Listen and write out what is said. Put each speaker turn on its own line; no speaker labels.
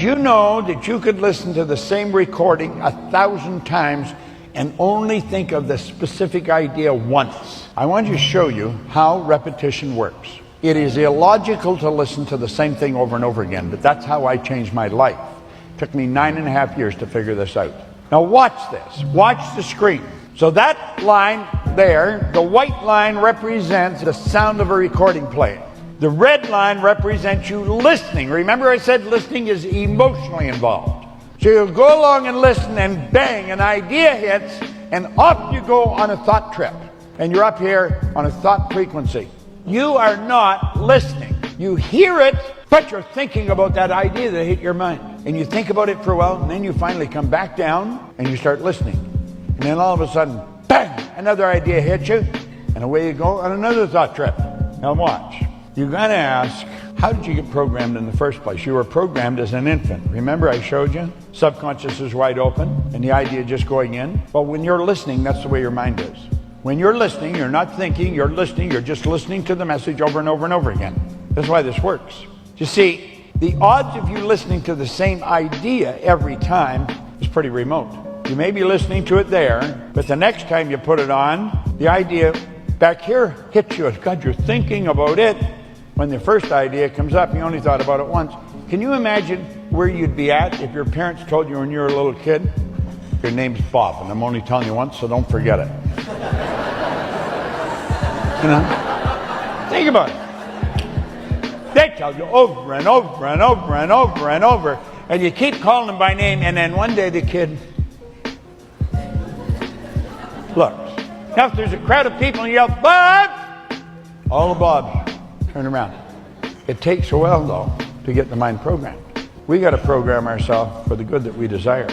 you know that you could listen to the same recording 1,000 times and only think of the specific idea once? I want to show you how repetition works. It is illogical to listen to the same thing over and over again, but that's how I changed my life. It took me 9.5 years to figure this out. Now watch this. Watch the screen. So that line there, the white line represents the sound of a recording playing. The red line represents you listening. Remember I said listening is emotionally involved. So you'll go along and listen, and bang, an idea hits, and off you go on a thought trip. And you're up here on a thought frequency. You are not listening. You hear it, but you're thinking about that idea that hit your mind. And you think about it for a while, and then you finally come back down, and you start listening. And then all of a sudden, bang, another idea hits you, and away you go on another thought trip. Now watch. You got to ask, how did you get programmed in the first place? You were programmed as an infant. Remember I showed you? Subconscious is wide open, and the idea just going in. Well, when you're listening, that's the way your mind is. When you're listening, you're not thinking, you're listening, you're just listening to the message over and over and over again. That's why this works. You see, the odds of you listening to the same idea every time is pretty remote. You may be listening to it there, but the next time you put it on, the idea back here hits you. God, you're thinking about it. When the first idea comes up, you only thought about it once. Can you imagine where you'd be at if your parents told you when you were a little kid, your name's Bob, and I'm only telling you once, so don't forget it. You know? Think about it. They tell you over and over and over and over and over, and you keep calling them by name, and then one day the kid looks. Now if there's a crowd of people and you yell, Bob! All the Bobs turn around. It takes a while, though, to get the mind programmed. We got to program ourselves for the good that we desire.